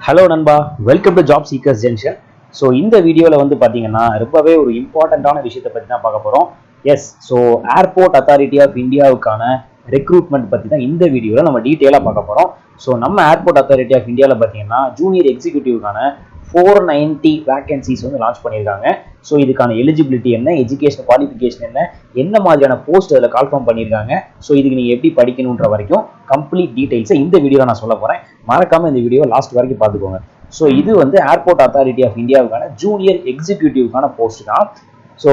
Hello நண்பா, welcome to job seekers junction. So இந்த வீடியோவில் வந்து பார்த்தீங்கன்னா ரொம்பவே ஒரு இம்பார்ட்டண்ட்டான விஷயத்தை பற்றி தான் பார்க்க போகிறோம். ஸோ ஏர்போர்ட் அத்தாரிட்டி ஆஃப் இந்தியாவுக்கான ரெக்ரூட்மெண்ட் பற்றி தான் இந்த வீடியோவில் நம்ம டீட்டெயிலாக பார்க்க போகிறோம். ஸோ நம்ம ஏர்போர்ட் அத்தாரிட்டி ஆஃப் இந்தியாவில் பார்த்தீங்கன்னா ஜூனியர் எக்ஸிக்யூட்டிவ்க்கான 490 வேகன்சிஸ் வந்து லான்ச் பண்ணியிருக்காங்க. ஸோ இதுக்கான எலிஜிபிலிட்டி என்ன, எஜுகேஷன் குவாலிஃபிகேஷன் என்ன மாதிரியான போஸ்ட் அதில் கால்ஃபார்ம் பண்ணியிருக்காங்க, ஸோ இதுக்கு நீங்கள் எப்படி படிக்கணுன்ற வரைக்கும் கம்ப்ளீட் டீடைல்ஸை இந்த வீடியோவில் நான் சொல்ல போகிறேன். மறக்காமல் இந்த வீடியோ லாஸ்ட் வரைக்கும் பார்த்துக்கோங்க. ஸோ இது வந்து ஏர்போர்ட் அத்தாரிட்டி ஆஃப் இந்தியாவுக்கான ஜூனியர் எக்ஸிக்யூட்டிவ்க்கான போஸ்ட் தான். ஸோ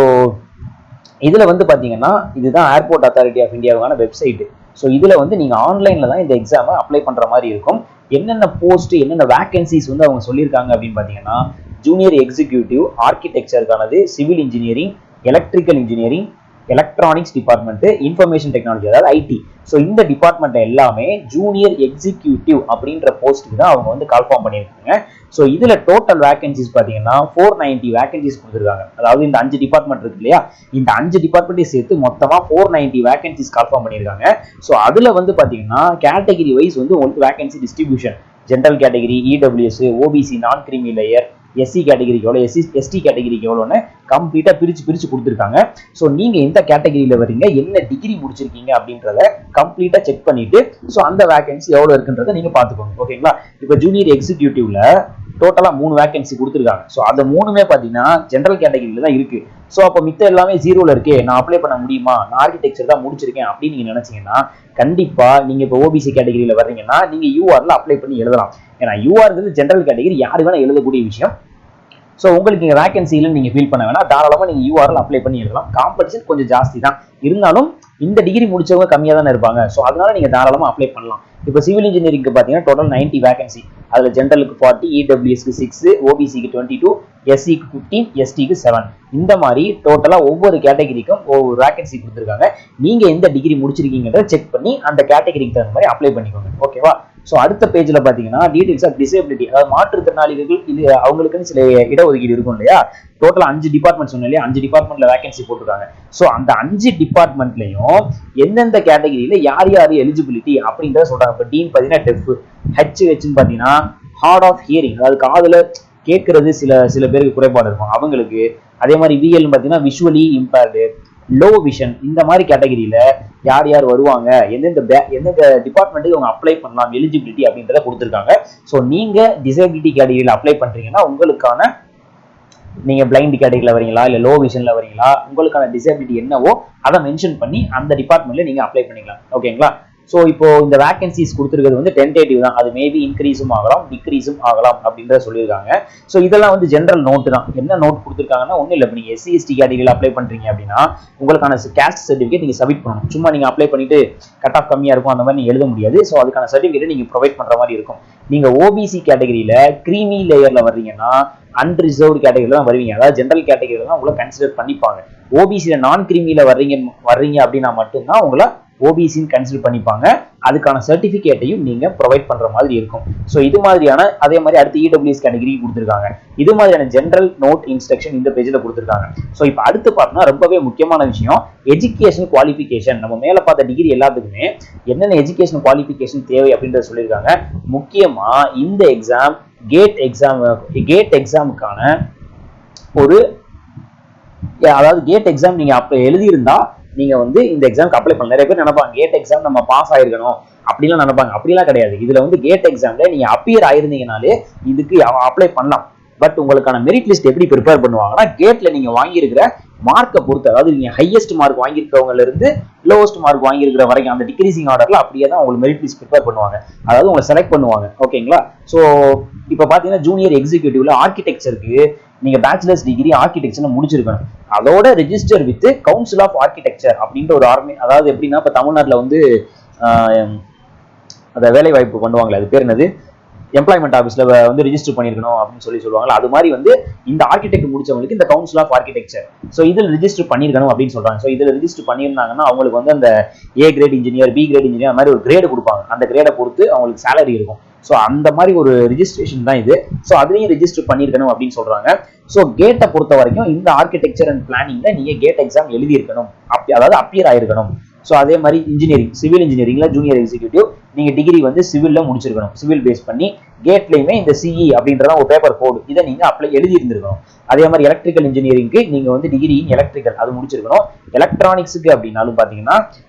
இதில் வந்து பார்த்தீங்கன்னா இதுதான் ஏர்போர்ட் அத்தாரிட்டி ஆஃப் இந்தியாவுக்கான வெப்சைட்டு. ஸோ இதில் வந்து நீங்கள் ஆன்லைனில் தான் இந்த எக்ஸாமை அப்ளை பண்ணுற மாதிரி இருக்கும். என்னென்ன போஸ்ட் என்னென்ன வேகன்சிஸ் வந்து அவங்க சொல்லியிருக்காங்க அப்படின்னு பார்த்தீங்கன்னா ஜூனியர் எக்ஸிக்யூட்டிவ் ஆர்கிடெக்சருக்கானது, civil engineering, electrical engineering, electronics department, information technology அதாவது ஐடி. ஸோ இந்த டிபார்ட்மெண்ட் எல்லாமே ஜூனியர் எக்ஸிக்யூட்டிவ் அப்படின்ற போஸ்ட்டுக்கு தான் அவங்க வந்து கால்ஃபார்ம் பண்ணியிருக்காங்க. ஸோ இதில் டோட்டல் வேகன்சிஸ் பார்த்தீங்கன்னா 490 வேகன்சிஸ் கொடுத்துருக்காங்க. அதாவது இந்த 5 டிபார்ட்மெண்ட் இருக்கு இல்லையா, இந்த 5 டிபார்ட்மெண்ட்டையும் சேர்த்து மொத்தமாக 490 வேகன்சிஸ் கால்ஃபார்ம் பண்ணியிருக்காங்க. ஸோ அதில் வந்து பார்த்தீங்கன்னா கேட்டகரி வைஸ் வந்து உங்களுக்கு vacancy distribution, general category, EWS, OBC, நான் கிரீமி லேயர், எஸ்சி கேட்டகரிக்கு எவ்வளோ, எஸ்டி கேட்டகரிக்கு எவ்வளோன்னு கம்ப்ளீட்டாக பிரித்து கொடுத்துருக்காங்க. ஸோ நீங்கள் எந்த கேட்டகரியில் வரீங்க, என்ன டிகிரி முடிச்சிருக்கீங்க அப்படின்றத கம்ப்ளீட்டாக செக் பண்ணிட்டு ஸோ அந்த வேகன்சி எவ்வளோ இருக்குன்றதை நீங்கள் பார்த்துக்கோங்க. ஓகேங்களா? இப்போ ஜூனியர் எக்ஸிக்யூட்டிவ்ல டோட்டலாக 3 வேகன்சி கொடுத்துருக்காங்க. ஸோ அந்த 3மே பார்த்தீங்கன்னா ஜென்ரல் கேட்டகரியில் தான் இருக்குது. ஸோ அப்போ மித்த எல்லாமே ஜீரோவில் இருக்கே, நான் அப்ளை பண்ண முடியுமா, நான் ஆர்கிடெக்சர் தான் முடிச்சிருக்கேன் அப்படின்னு நீங்கள் நினச்சிங்கன்னா கண்டிப்பாக நீங்கள் இப்போ ஓபிசி கேட்டகரியில் வர்றீங்கன்னா நீங்கள் யூஆரில் அப்ளை பண்ணி எழுதலாம். ஏன்னா யூஆர்ங்கிறது ஜென்ரல் கேட்டகரி, யாரு வேணால் எழுதக்கூடிய விஷயம். ஸோ உங்களுக்கு இங்கே வேகன்சியில் நீங்கள் ஃபீல் பண்ண வேணாம், தாராளமாக நீங்கள் யூஆரில் அப்ளை பண்ணி எழுதலாம். காம்படிஷன் கொஞ்சம் ஜாஸ்தி தான் இருந்தாலும் இந்த டிகிரி முடிச்சவங்க கம்மியாக தானே இருப்பாங்க. ஸோ அதனால நீங்கள் தாராளமாக அப்ளை பண்ணலாம். இப்போ சிவில் இன்ஜினியரிங்க்கு பார்த்தீங்கன்னா டோட்டல் 90 வேகன்சி. அதில் ஜென்ரலுக்கு 40, இடபிள்யூஎஸ்க்கு 6, ஓபிசிக்கு 22, எஸ்சிக்கு 15, எஸ்டிக்கு 7. இந்த மாதிரி டோட்டலாக ஒவ்வொரு கேட்டகரிக்கும் ஒவ்வொரு வேகன்சி கொடுத்துருக்காங்க. நீங்கள் எந்த டிகிரி முடிச்சிருக்கீங்கிறத செக் பண்ணி அந்த கேட்டகரிக்கு தகுந்த மாதிரி அப்ளை பண்ணிக்கோங்க. ஓகேவா? ஸோ அடுத்த பேஜில் பார்த்தீங்கன்னா டீடைல்ஸ் ஆஃப் டிசேபிலிட்டி, அதாவது மாற்றுத்திறனாளிகள், இது அவங்களுக்குன்னு சில இடஒதுக்கீடு இருக்கும் இல்லையா. டோட்டலாக 5 டிபார்ட்மெண்ட் சொன்னோம் இல்லையா, 5 டிபார்ட்மெண்ட்ல வேகன்சி போட்டிருக்காங்க. ஸோ அந்த 5 டிபார்ட்மெண்ட்லையும் எந்தெந்த கேட்டகரியில் யார் யார் எலிஜிபிலிட்டி அப்படின்றத சொல்றாங்க. இப்போ டீன் பார்த்தீங்கன்னா டெஃப், ஹெச்ஹெச்னு பார்த்தீங்கன்னா ஹார்ட் ஆஃப் ஹியரிங், அதாவது காதில் கேட்கறது சில பேருக்கு குறைபாடு இருக்கும் அவங்களுக்கு. அதே மாதிரி விஎல்னு பார்த்தீங்கன்னா விஷுவலி இம்பேர்டு, லோ விஷன். இந்த மாதிரி கேட்டகரியில யார் யார் வருவாங்க, எந்தெந்த டிபார்ட்மெண்ட்டுக்கு அவங்க அப்ளை பண்ணலாம் எலிஜிபிலிட்டி அப்படின்றத கொடுத்துருக்காங்க. ஸோ நீங்க டிசபிலிட்டி கேட்டகரியில் அப்ளை பண்றீங்கன்னா உங்களுக்கான, நீங்க பிளைண்ட் கேட்டகரியில வரீங்களா இல்ல லோ விஷன்ல வரீங்களா, உங்களுக்கான டிசபிலிட்டி என்னவோ அதை மென்ஷன் பண்ணி அந்த டிபார்ட்மெண்ட்ல நீங்க அப்ளை பண்ணிக்கலாம். ஓகேங்களா? ஸோ இப்போ இந்த வேகன்சிஸ் கொடுத்துருக்கிறது வந்து டென்டேட்டிவ் தான், அது மேபி இன்க்ரீஸும் ஆகலாம் டிக்ரீஸும் ஆகலாம் அப்படின்றத சொல்லியிருக்காங்க. ஸோ இதெல்லாம் வந்து ஜென்ரல் நோட்டு தான். என்ன நோட் கொடுத்துருக்காங்கன்னா ஒன்றும் இல்லை, இப்போ நீங்கள் எஸ்சி எஸ்டி கேட்டகரியில் அப்ளை பண்ணுறீங்க அப்படின்னா உங்களுக்கான கேஸ்ட் சர்டிஃபிகேட் நீங்கள் சப்மிட் பண்ணணும். சும்மா நீங்கள் அப்ளை பண்ணிட்டு கட் ஆஃப் கம்மியாக இருக்கும் அந்த மாதிரி நீங்கள் எழுத முடியாது. ஸோ அதுக்கான சர்டிஃபிகேட் நீங்கள் ப்ரொவைட் பண்ணுற மாதிரி இருக்கும். நீங்கள் ஓபிசி கேட்டகரியில் கிரீமி லேயரில் வர்றீங்கன்னா அன்ரிசர்வ்டு கேட்டகரியில் தான் வருவீங்க, அதாவது ஜென்ரல் கேட்டகரியில் தான் உங்களை கன்சிடர் பண்ணிப்பாங்க. ஓபிசியில் நான் கிரீமியில் வர்றீங்க அப்படின்னா மட்டும்தான் உங்களை ஓபிசின்னு கன்சிடர் பண்ணிப்பாங்க. அதுக்கான சர்டிஃபிகேட்டையும் நீங்க ப்ரொவைட் பண்ற மாதிரி இருக்கும். ஸோ இது மாதிரியான, அதே மாதிரி அடுத்து இடபிள்யூஎஸ் கேட்டகரி கொடுத்துருக்காங்க. இது மாதிரியான ஜென்ரல் நோட் இன்ஸ்ட்ரக்ஷன் இந்த பேஜில் கொடுத்துருக்காங்க. ஸோ இப்போ அடுத்து பார்த்தோம்னா ரொம்பவே முக்கியமான விஷயம் எஜுகேஷன் குவாலிஃபிகேஷன். நம்ம மேலே பார்த்த டிகிரி எல்லாத்துக்குமே என்னென்ன எஜுகேஷன் குவாலிஃபிகேஷன் தேவை அப்படின்றத சொல்லியிருக்காங்க. முக்கியமா இந்த எக்ஸாம் கேட் எக்ஸாமுக்கான ஒரு, அதாவது கேட் எக்ஸாம் நீங்க அப்ப எழுதியிருந்தா நீங்க வந்து இந்த எக்ஸாமுக்கு அப்ளை பண்ணலாம். நிறைய பேர் நினைப்பாங்க கேட் எக்ஸாம் நம்ம பாஸ் ஆயிருக்கணும் அப்படிலாம் நினைப்பாங்க. அப்படிலாம் கிடையாது. இதுல வந்து கேட் எக்ஸாம்ல நீங்க அப்பியர் ஆயிருந்தீங்கனாலே இதுக்கு அப்ளை பண்ணலாம். பட் உங்களுக்கான மெரிட் லிஸ்ட் எப்படி ப்ரிப்பேர் பண்ணுவாங்கன்னா கேட்ல நீங்க வாங்கியிருக்கிற மார்க்கை பொறுத்து, அதாவது நீங்க ஹையஸ்ட் மார்க் வாங்கியிருக்கவங்கல இருந்து லோவஸ்ட் மார்க் வாங்கியிருக்கிற வரைக்கும் அந்த டிக்ரீசிங் ஆர்டர்ல அப்படியே தான் உங்களுக்கு மெரிட் லிஸ்ட் ப்ரிப்பேர் பண்ணுவாங்க. அதாவது உங்களை செலக்ட் பண்ணுவாங்க. ஓகேங்களா? ஸோ இப்போ பாத்தீங்கன்னா ஜூனியர் எக்ஸிக்யூட்டிவ்ல ஆர்கிடெக்சருக்கு நீங்க பேச்சுலர்ஸ் டிகிரி ஆர்கிடெக்சர் முடிச்சிருக்கணும். அதோட register with council of architecture அப்படின்ற ஒரு அதாவது எப்படின்னா இப்போ தமிழ்நாட்டில் வந்து அந்த வேலை வாய்ப்பு பண்ணுவாங்களே, அது பேர் என்னது, எம்ப்ளாய்மெண்ட் ஆஃபீஸ்ல வந்து ரிஜிஸ்டர் பண்ணிருக்கணும் அப்படின்னு சொல்லுவாங்க. அது மாதிரி வந்து இந்த ஆர்கிடெக்ட் முடிச்சவங்களுக்கு இந்த கவுன்சில் ஆஃப் ஆர்கிடெக்சர் ஸோ இதில் ரிஜிஸ்டர் பண்ணிருக்கணும் அப்படின்னு சொல்றாங்க. ஸோ இதில் ரிஜிஸ்டர் பண்ணியிருந்தாங்கன்னா அவங்களுக்கு வந்து அந்த A grade engineer, B grade engineer அந்த மாதிரி ஒரு கிரேடு கொடுப்பாங்க. அந்த கிரேடை பொறுத்து அவங்களுக்கு சேலரி இருக்கும். ஸோ அந்த மாதிரி ஒரு ரிஜிஸ்ட்ரேஷன் தான் இது. ஸோ அதுலேயும் ரிஜிஸ்டர் பண்ணியிருக்கணும் அப்படின்னு சொல்றாங்க. ஸோ கேட்டை பொறுத்த வரைக்கும் இந்த ஆர்கிடெக்சர் அண்ட் பிளானிங்ல நீங்க கேட் எக்ஸாம் எழுதியிருக்கணும், அதாவது அப்பியர் ஆயிருக்கணும். ஸோ அதே மாதிரி இன்ஜினியரிங், சிவில் இன்ஜினியரிங்ல ஜூனியர் எக்ஸிக்யூட்டிவ் நீங்க டிகிரி வந்து சிவில்ல முடிச்சிருக்கணும். சிவில் பேஸ் பண்ணி கேட்லயுமே இந்த சிஇ அப்படின்றத ஒரு பேப்பர் கோடு, இதை நீங்க அப்ளை எழுதி இருந்திருக்கணும். அதே மாதிரி எலக்ட்ரிக்கல் இன்ஜினியரிங்க்கு நீங்க வந்து டிகிரி இன் எலக்ட்ரிக்கல் அது முடிச்சிருக்கணும். எலக்ட்ரானிக்ஸுக்கு அப்படின்னாலும் பாத்தீங்கன்னா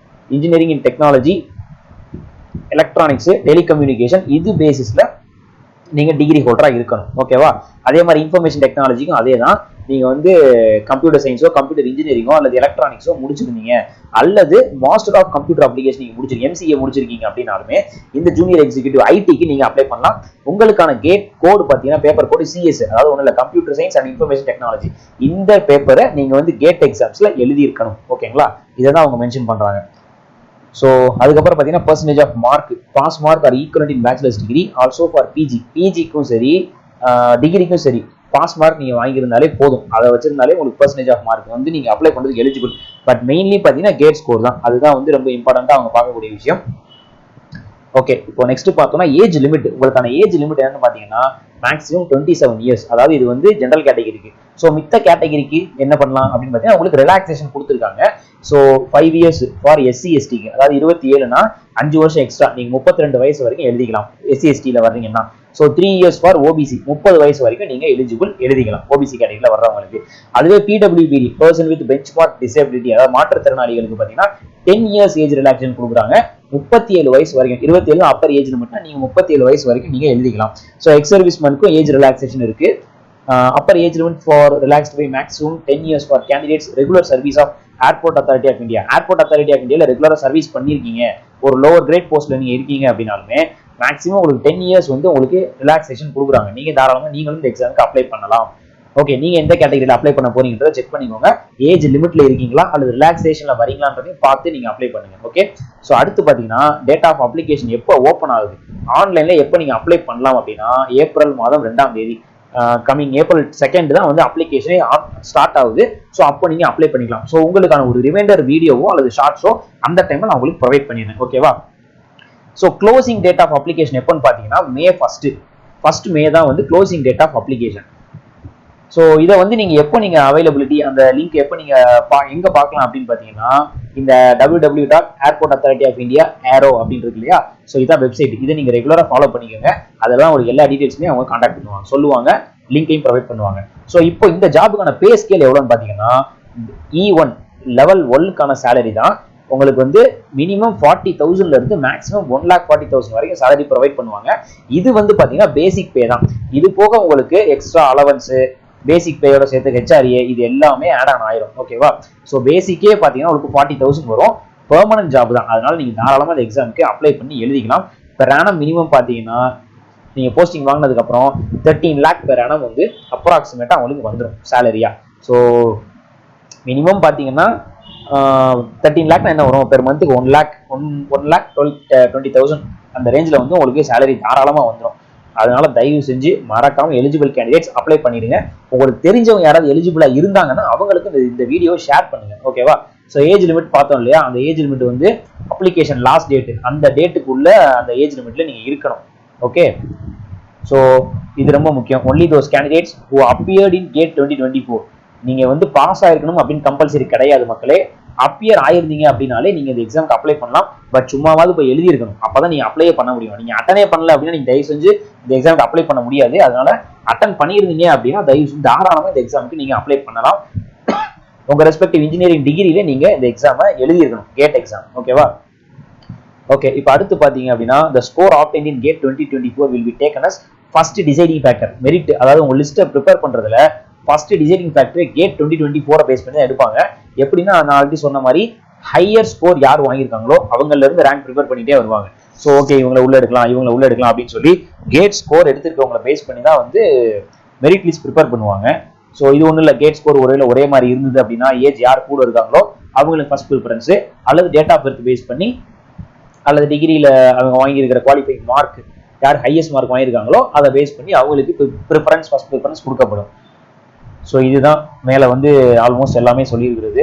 engineering in technology, electronics, telecommunication இது பேசிஸ்ல நீங்க டிகிரி ஹோல்டரா இருக்கணும். ஓகேவா? அதே மாதிரி இன்ஃபர்மேஷன் டெக்னாலஜிக்கும் அதே தான். நீங்க வந்து கம்ப்யூட்டர் சயின்ஸோ கம்ப்யூட்டர் இன்ஜினியரிங்கோ அல்லது எலக்ட்ரானிக்ஸோ முடிச்சிருந்தீங்க அல்லது மாஸ்டர் ஆஃப் கம்ப்யூட்டர் அப்ளிகேஷன் நீங்க முடிச்சிருக்கீங்க, எம்சிஏ முடிச்சிருக்கீங்க அப்படின்னாலுமே இந்த ஜூனியர் எக்ஸிக்யூட்டிவ் ஐடிக்கு நீங்க அப்ளை பண்ணலாம். உங்களுக்கான கேட் கோடு பாத்தீங்கன்னா பேப்பர் கோடு சிஎஸ், அதாவது ஒன்றும் இல்லை computer science and information technology. இந்த பேப்பரை நீங்க வந்து கேட் எக்ஸாம்ஸ்ல எழுதி இருக்கணும். ஓகேங்களா? இதை தான் அவங்க மென்ஷன் பண்றாங்க. ஸோ அதுக்கப்புறம் பார்த்தீங்கன்னா percentage of mark, pass mark or equivalent in bachelor's degree also for PG. பிஜிக்கும் சரி டிகிரிக்கும் சரி பாஸ் மார்க் நீங்கள் வாங்கியிருந்தாலே போதும். அதை வச்சிருந்தாலே உங்களுக்கு பர்சன்டேஜ் ஆஃப் மார்க் வந்து நீங்கள் அப்ளை பண்ணுறதுக்கு எலிஜிபிள். பட் மெயின்லி பார்த்தீங்கன்னா கேட் ஸ்கோர் தான், அதுதான் வந்து ரொம்ப இம்பார்ட்டண்ட்டாக அவங்க பார்க்கக்கூடிய விஷயம். ஓகே, இப்போ நெக்ஸ்ட் பார்த்தோம்னா ஏஜ் லிமிட். உங்களுக்கான ஏஜ் லிமிட் என்னன்னு பார்த்தீங்கன்னா மேக்ஸிமம் 27 இயர்ஸ். அதாவது இது வந்து ஜென்ரல் கேட்டகரிக்கு. ஸோ மித்த கேட்டகரிக்கு என்ன பண்ணலாம் அப்படின்னு பார்த்தீங்கன்னா உங்களுக்கு ரிலாக்ஸேஷன் கொடுத்துருக்காங்க. ஸோ 5 இயர்ஸ் ஃபார் எஸ்சி எஸ்டிக்கு, அதாவது 27னா 5 வருஷம் எக்ஸ்ட்ரா நீங்கள் 32 வயசு வரைக்கும் எழுதிக்கலாம் எஸ்சி எஸ்டியில் வர்றீங்கன்னா. ஸோ 3 இயர்ஸ் ஃபார் ஓபிசி, 30 வயசு வரைக்கும் நீங்கள் எலிஜிபிள் எழுதிக்கலாம் ஓபிசி கேட்டகரியில் வர்றவங்களுக்கு. அதுவே PWBD, person with bench mark disability, அதாவது மாற்றுத்திறனாளிகளுக்கு பார்த்தீங்கன்னா 10 இயர்ஸ் ஏஜ் ரிலாக்ஸேஷன் கொடுக்குறாங்க. 37 வயசு வரைக்கும், 27 அப்பர் ஏஜ் லிமிட்னா நீங்க 37 வயசு வரைக்கும் நீங்க எழுதிக்கலாம். ஸோ எக்ஸ் சர்வீஸ்மேனுக்கும் ஏஜ் ரிலாக்ஸேஷன் இருக்கு. Upper age limit for relaxed by maximum 10 years for candidates regular service of airport authority of India. Airport authority of இந்தியாவில் ரெகுலராக சர்வீஸ் பண்ணியிருக்கீங்க, ஒரு லோவர் கிரேட் போஸ்ட்ல நீங்க இருக்கீங்க அப்படின்னாலுமே மேக்ஸிமம் உங்களுக்கு 10 இயர்ஸ் வந்து உங்களுக்கு ரிலாக்ஸேஷன் கொடுக்குறாங்க. நீங்க தாராளமாக நீங்களும் இந்த எக்ஸாமுக்கு அப்ளை பண்ணலாம். ஓகே, நீங்க எந்த கேட்டகரியில் அப்ளை பண்ண போறீங்கன்றத செக் பண்ணிக்கோங்க. ஏஜ் லிமிட்ல இருக்கீங்களா அல்லது ரிலாக்ஸேஷன்ல வரீங்களான்றதையும் பார்த்து நீங்க அப்ளை பண்ணுங்க. ஓகே, ஸோ அடுத்து பாத்தீங்கன்னா டேட் ஆஃப் அப்ளிகேஷன் எப்போ ஓப்பன் ஆகுது, ஆன்லைன்ல எப்போ நீங்க அப்ளை பண்ணலாம் அப்படின்னா ஏப்ரல் மாதம் 2ஆம் தேதி, கமிங் ஏப்ரல் 2 தான் வந்து அப்ளிகேஷனே ஸ்டார்ட் ஆகுது. ஸோ அப்போ நீங்க அப்ளை பண்ணிக்கலாம். ஸோ உங்களுக்கான ஒரு ரிமைண்டர் வீடியோவோ அல்லது ஷார்ட்ஸோ அந்த டைம்ல நான் உங்களுக்கு ப்ரொவைட் பண்ணிடுறேன். ஓகேவா? So closing date of application எப்போன்னு பாத்தீங்கன்னா மே 1 மே தான் வந்து closing date of application. So இதை வந்து நீங்க எப்போ நீங்க அவைலபிலிட்டி அந்த லிங்க் எப்போ நீங்க எங்க பார்க்கலாம் அப்படின்னு பாத்தீங்கன்னா இந்த www.airportauthority-of-india AARO அப்படின்னு இருக்கு இல்லையா? ஸோ இதான் வெப்சைட். இதை நீங்க ரெகுலரா ஃபாலோ பண்ணிக்கோங்க. அதெல்லாம் ஒரு எல்லா டீடைல்ஸுமே அவங்க கான்டாக்ட் பண்ணுவாங்க, சொல்லுவாங்க, லிங்கையும் ப்ரொவைட் பண்ணுவாங்க. ஸோ இப்போ இந்த ஜாபுக்கான பே ஸ்கேல் எவ்வளோன்னு பாத்தீங்கன்னா E1 லெவல் 1க்கான சேலரி தான் உங்களுக்கு வந்து மினிமம் 40,000ல இருந்து மேக்ஸிமம் 1,40,000 வரைக்கும் சேலரி ப்ரொவைட் பண்ணுவாங்க. இது வந்து பாத்தீங்கன்னா பேசிக் பே தான். இது போக உங்களுக்கு எக்ஸ்ட்ரா அலவன்ஸ், பேசிக் பேயோட சேர்த்து ஹெச்ஆர்ஏ இது எல்லாமே ஆட் ஆன் ஆயிரும். ஓகேவா? ஸோ பேசிக்கே பார்த்தீங்கன்னா உங்களுக்கு 40,000 வரும். பெர்மனன்ட் ஜாப் தான், அதனால நீங்க தாராளமாக இந்த எக்ஸாமுக்கு அப்ளை பண்ணி எழுதிக்கலாம். பெர் ஆனம் மினிமம் பார்த்தீங்கன்னா நீங்க போஸ்டிங் வாங்கினதுக்கு அப்புறம் 13 lakh பெர் ஆனம் வந்து அப்ராக்சிமேட்டா அவங்களுக்கு வந்துடும் சேலரியா. ஸோ மினிமம் பார்த்தீங்கன்னா 13 lakh என்ன வரும், பெர் மந்த்துக்கு 1,20,000 அந்த ரேஞ்சில் வந்து உங்களுக்கு சேலரி தாராளமாக வந்துடும். அதனால தயவு செஞ்சு மறக்காம எலிஜிபிள் கேண்டிடேட்ஸ் அப்ளை பண்ணிடுங்க. உங்களுக்கு தெரிஞ்சவங்க யாராவது எலிஜிபிளா இருந்தாங்கன்னா அவங்களுக்கு இந்த வீடியோ ஷேர் பண்ணுங்க. ஓகேவா? ஸோ ஏஜ் லிமிட் பார்த்தோம் இல்லையா, அந்த ஏஜ் லிமிட் வந்து அப்ளிகேஷன் லாஸ்ட் டேட், அந்த டேட்டுக்குள்ள அந்த ஏஜ் லிமிட்ல நீங்க இருக்கணும். ஓகே, ஸோ இது ரொம்ப முக்கியம். Only those candidates who appeared in GATE 2024 நீங்க வந்து பாஸ் ஆயிருக்கணும் அப்படின்னு கம்பல்சரி கிடையாது மக்களே. அப்பியர் ஆயிருந்தீங்க அப்படின்னாலே நீங்க இந்த எக்ஸாமுக்கு அப்ளை பண்ணலாம். பட் சும்மாவது போய் எழுதி இருக்கணும், அப்பதான் நீங்க அப்ளையே பண்ண முடியும். நீங்க அட்டனே பண்ணல அப்படின்னா நீங்க தயவு செஞ்சு இந்த எக்ஸாமுக்கு அப்ளை பண்ண முடியாது. அதனால அட்டன் பண்ணியிருந்தீங்க அப்படின்னா தயவு செஞ்சு தாராளமாக இந்த எக்ஸாமுக்கு நீங்க அப்ளை பண்ணலாம். உங்க ரெஸ்பெக்டிவ் இன்ஜினியரிங் டிகிரியில நீங்க இந்த எக்ஸாமை எழுதி இருக்கணும், கேட் எக்ஸாம். ஓகேவா? ஓகே, இப்போ அடுத்து பாத்தீங்க அப்படின்னா the score obtained in gate 2024 will be taken as first deciding factor merit. அதாவது உங்க லிஸ்ட்டை ப்ரிப்பேர் பண்றதுல first deciding factor GATE 2024 base பண்ணி தான் எடுப்பாங்க. எப்படின்னா நான் ஆல்ரெடி சொன்ன மாதிரி ஹையர் ஸ்கோர் யார் வாங்கியிருக்காங்களோ அவங்கள இருந்து ரேங்க் ப்ரிப்பேர் பண்ணிட்டே வருவாங்க. ஸோ ஓகே இவங்களை உள்ள எடுக்கலாம், இவங்களை உள்ள எடுக்கலாம் அப்படின்னு சொல்லி கேட் ஸ்கோர் எடுத்துருக்கவங்களை பேஸ் பண்ணி தான் வந்து மெரிட் லிஸ்ட் ப்ரிப்பேர் பண்ணுவாங்க. ஸோ இது ஒன்றும் இல்லை, கேட் ஸ்கோர் ஒரே மாதிரி இருந்தது அப்படின்னா ஏஜ் யார் கூட இருக்காங்களோ அவங்களுக்கு ஃபர்ஸ்ட் ப்ரிஃபரன்ஸ், அல்லது டேட் ஆஃப் பர்த் பேஸ் பண்ணி அல்லது டிகிரியில் அவங்க வாங்கியிருக்கிற குவாலிஃபைங் மார்க் யார் ஹையஸ்ட் மார்க் வாங்கியிருக்காங்களோ அதை பேஸ் பண்ணி அவங்களுக்கு ப்ரிஃபரன்ஸ் ஃபர்ஸ்ட் ப்ரிஃபரன்ஸ் கொடுக்கப்படும். ஸோ இதுதான் மேலே வந்து ஆல்மோஸ்ட் எல்லாமே சொல்லியிருக்கிறது.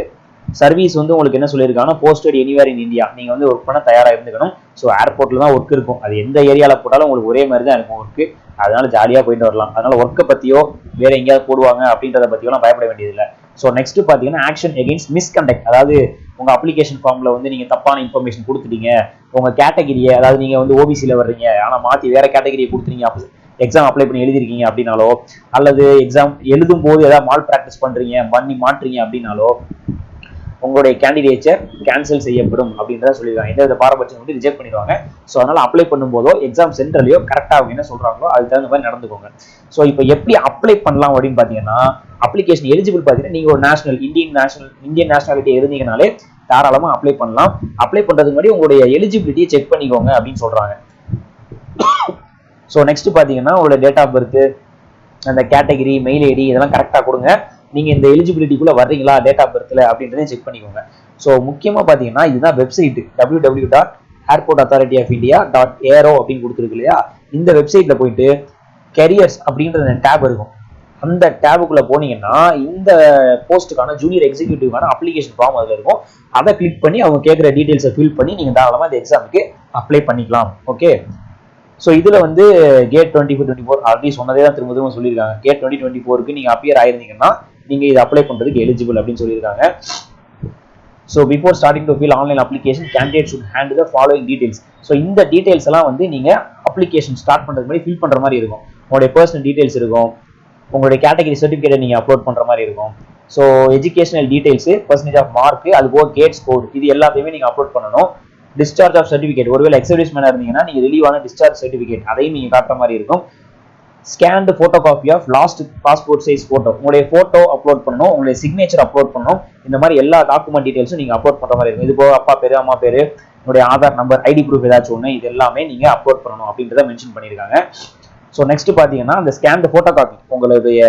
சர்வீஸ் வந்து உங்களுக்கு என்ன சொல்லியிருக்காங்கன்னா போஸ்டட் எனிவேர் இன் இந்தியா, நீங்கள் வந்து ஒர்க் பண்ண தயாராக இருந்துக்கணும். ஸோ ஏர்போர்ட்டில் தான் ஒர்க் இருக்கும், அது எந்த ஏரியாவில் போட்டாலும் உங்களுக்கு ஒரே மாதிரி தான் இருக்கும் ஒர்க்கு. அதனால ஜாலியாக போயிட்டு வரலாம். அதனால ஒர்க்கை பற்றியோ வேற எங்கேயாவது போடுவாங்க அப்படின்றத பற்றியோலாம் பயப்பட வேண்டியதில்லை. ஸோ நெக்ஸ்ட் பார்த்தீங்கன்னா ஆக்ஷன் எகெயின்ஸ்ட் மிஸ்கண்டக்ட், அதாவது உங்க அப்ளிகேஷன் ஃபார்ம்ல வந்து நீங்க தப்பான இன்ஃபர்மேஷன் கொடுத்துட்டீங்க, உங்க கேட்டகிரியை, அதாவது நீங்க வந்து ஓபிசியில் வர்றீங்க ஆனா மாத்தி வேற கேட்டகிரியை கொடுத்துறீங்க, எக்ஸாம் அப்ளை பண்ணி எழுதிருக்கீங்க அப்படின்னாலோ, அல்லது எக்ஸாம் எழுதும் போது ஏதாவது மால் ப்ராக்டிஸ் பண்றீங்க மாற்றீங்க அப்படின்னாலோ உங்களுடைய கேண்டிடேச்சர் கேன்சல் செய்யப்படும் அப்படின்றத சொல்லிடுவாங்க. எந்த பாரபட்சம் வந்து ரிஜெக்ட் பண்ணிடுவாங்க. ஸோ அதனால அப்ளை பண்ணும்போதோ எக்ஸாம் சென்டர்லையோ கரெக்டாக அவங்க என்ன சொல்றாங்களோ அதுக்கு தகுந்த மாதிரி நடந்துக்கோங்க. ஸோ இப்போ எப்படி அப்ளை பண்ணலாம் அப்படின்னு பார்த்தீங்கன்னா, அப்ளிகேஷன் எலிஜிபிள் பார்த்தீங்கன்னா நீங்க ஒரு இந்தியன் நேஷனாலிட்டி இருந்தீங்கனாலே தாராளமாக அப்ளை பண்ணலாம். அப்ளை பண்றதுக்கு முன்னாடி உங்களுடைய எலிஜிபிலிட்டியை செக் பண்ணிக்கோங்க அப்படின்னு சொல்றாங்க. ஸோ நெக்ஸ்ட் பார்த்தீங்கன்னா உங்களோட டேட் ஆஃப் பர்த், அந்த கேட்டகிரி, மெயில் ஐடி இதெல்லாம் கரெக்டாக கொடுங்க. நீங்க இந்த எலிஜிபிலிட்டிக்குள்ள வர்றீங்களா டேட் ஆஃப் பர்த்ல அப்படின்றத செக் பண்ணிக்கோங்க. ஸோ முக்கியமா பாத்தீங்கன்னா இதுதான் வெப்சைட் www.airportauthorityofIndia.aero அப்படின்னு கொடுத்துருக்கு இல்லையா, இந்த வெப்சைட்ல போயிட்டு கெரியர்ஸ் அப்படின்ற டேப் இருக்கும். அந்த டேபுக்குள்ள போனீங்கன்னா இந்த போஸ்ட்டுக்கான ஜூனியர் எக்ஸிக்யூட்டிவ்கான அப்ளிகேஷன் ஃபார்ம் அதுல இருக்கும். அதை கிளிக் பண்ணி அவங்க கேட்குற டீடைல்ஸை ஃபில் பண்ணி நீங்க தாராளமா இந்த எக்ஸாமுக்கு அப்ளை பண்ணிக்கலாம். ஓகே, ஸோ இதுல வந்து கேட் 2024 ஆல்ரெடி சொன்னதே தான் திரும்ப திரும்ப சொல்லியிருக்காங்க. கேட் 2024க்கு நீங்க அப்பியர் ஆயிருந்தீங்கன்னா நீங்க இதை அப்ளை பண்றதுக்கு எலிஜிபிள் அப்படின்னு சொல்லியிருக்காங்க. So before starting to fill online application candidate should hand the following details. So இந்த டீடைல்ஸ் எல்லாம் வந்து நீங்க அப்ளிகேஷன் ஸ்டார்ட் பண்றதுக்கு முன்னாடி ஃபில் பண்ற மாதிரி இருக்கும். உங்களுடைய பர்சனல் டீடைல்ஸ் இருக்கும், உங்களுடைய கேட்டகரி சர்டிஃபிகேட்டை நீங்க அப்லோட் பண்ற மாதிரி இருக்கும். So educational details, percentage of mark, அது போக கேட்ஸ் கோட், இது எல்லாத்தையுமே நீங்க அப்லோட் பண்ணணும். டிஸ்சார்ஜ் ஆஃப் சர்டிஃபிகேட், ஒருவேளை எக்ஸர்வீஸ் மேனா இருந்தீங்கன்னா நீங்க ரிலீவான டிஸ்சார்ஜ் சர்டிஃபிகேட் அதையும் நீங்க காட்டுற மாதிரி இருக்கும். Scanned photo copy of last passport size photo, உங்களுடைய போட்டோ அப்லோட் பண்ணணும், உங்களுடைய சிக்னேச்சர் அப்லோட் பண்ணணும். இந்த மாதிரி எல்லா டாக்குமெண்ட் டீடைல்ஸும் நீங்க அப்லோட் பண்ற மாதிரி இருக்கும். இது போக அப்பா பேரு, அம்மா பேரு, உங்களுடைய ஆதார் நம்பர், ஐடி ப்ரூஃப் ஏதாச்சும் ஒன்று, இது எல்லாமே நீங்க அப்லோட் பண்ணணும் அப்படின்றத மென்ஷன் பண்ணியிருக்காங்க. ஸோ நெக்ஸ்ட் பாத்தீங்கன்னா அந்த ஸ்கேன்டு போட்டோ காப்பி, உங்களுடைய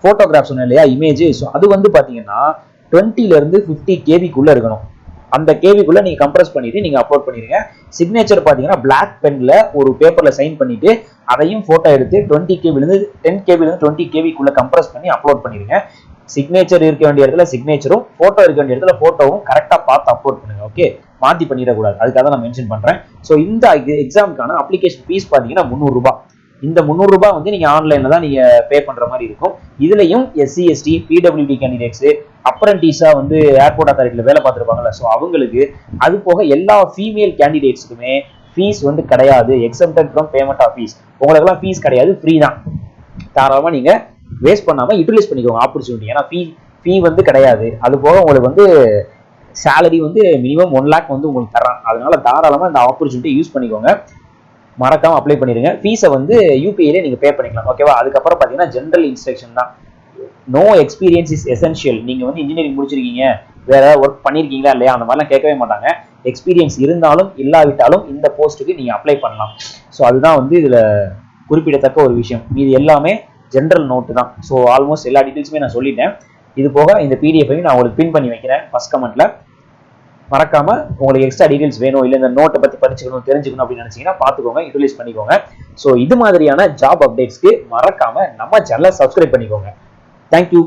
போட்டோகிராஃப் சொன்ன இல்லையா இமேஜ், ஸோ அது வந்து பாத்தீங்கன்னா 20 ல இருந்து 50 கேபிக்குள்ள இருக்கணும். அந்த கேபிக்குள்ள நீங்க கம்ப்ரஸ் பண்ணிட்டு நீங்க அப்லோட் பண்ணிருங்க. சிக்னேச்சர் பாத்தீங்கன்னா பிளாக் பென்ல ஒரு பேப்பர்ல சைன் பண்ணிட்டு அதையும் போட்டோ எடுத்து 10 கேபில இருந்து 20 கேபிக்குள்ள கம்ப்ரஸ் பண்ணி அப்லோட் பண்ணிருங்க. சிக்னேச்சர் இருக்க வேண்டிய இடத்துல சிக்னேச்சரும், போட்டோ இருக்க வேண்டிய இடத்துல போட்டோவும் கரெக்டா பார்த்து அப்லோட் பண்ணுங்க. ஓகே, மாத்தி பண்ணிடக்கூடாது, அதுக்காக நான் மென்ஷன் பண்றேன். ஸோ இந்த எக்ஸாமுக்கான அப்ளிகேஷன் ஃபீஸ் பாத்தீங்கன்னா 300 ரூபாய். இந்த 300 ரூபாய் வந்து நீங்க ஆன்லைன்ல தான் நீங்க பே பண்ற மாதிரி இருக்கும். இதுலயும் SC ST PWD கேண்டிடேட்ஸ், அப்ரண்டிஸா வந்து ஏர்போர்ட் அத்தாரிட்டியில வேலை பார்த்துருப்பாங்கல்ல, ஸோ அவங்களுக்கு, அது போக எல்லா ஃபீமேல் கேண்டிடேட்ஸுக்குமே ஃபீஸ் வந்து கிடையாது. Exempted from payment of fee, உங்களுக்குலாம் ஃபீஸ் கிடையாது, ஃப்ரீ தான். தாராளமா நீங்க வேஸ்ட் பண்ணாம யூட்டிலைஸ் பண்ணிக்கோங்க ஆப்பர்ச்சுனிட்டி. ஏன்னா ஃபீ வந்து கிடையாது. அது போக உங்களுக்கு வந்து சேலரி வந்து மினிமம் 1 lakh வந்து உங்களுக்கு தர்றான். அதனால தாராளமா இந்த ஆப்பர்ச்சுனிட்டி யூஸ் பண்ணிக்கோங்க. மறக்காம அப்ளை பண்ணிருங்க. ஃபீஸை வந்து யூபிஐல நீங்க பே பண்ணிக்கலாம். ஓகேவா, அதுக்கப்புறம் பாத்தீங்கன்னா ஜென்ரல் இன்ஸ்ட்ரக்ஷன் தான். No experience is essential. நீங்க வந்து இன்ஜினியரிங் முடிச்சிருக்கீங்க, வேற ஒர்க் பண்ணிருக்கீங்களா இல்லையா, அந்த மாதிரிலாம் கேட்கவே மாட்டாங்க. எக்ஸ்பீரியன்ஸ் இருந்தாலும் இல்லாவிட்டாலும் இந்த போஸ்ட்டுக்கு நீங்க அப்ளை பண்ணலாம். ஸோ அதுதான் வந்து இதுல குறிப்பிடத்தக்க ஒரு விஷயம். இது எல்லாமே ஜென்ரல் நோட்டு தான். ஸோ ஆல்மோஸ்ட் எல்லா டீட்டெயில்ஸுமே நான் சொல்லிட்டேன். இது போக இந்த பிடிஎஃபையும் நான் உங்களுக்கு பின் பண்ணி வைக்கிறேன் ஃபர்ஸ்ட் கமெண்ட்ல. மறக்காம உங்களுக்கு எக்ஸ்ட்ரா டீடைல்ஸ் வேணும், இல்லை இந்த நோட்டை பத்தி படிச்சுக்கணும், தெரிஞ்சுக்கணும் அப்படின்னு நினைச்சீங்கன்னா பாத்துக்கோங்க, யூட்டிலைஸ் பண்ணிக்கோங்க. ஸோ இது மாதிரியான ஜாப் அப்டேட்ஸ்க்கு மறக்காம நம்ம சேனலை சப்ஸ்கிரைப் பண்ணிக்கோங்க. தேங்க்யூ.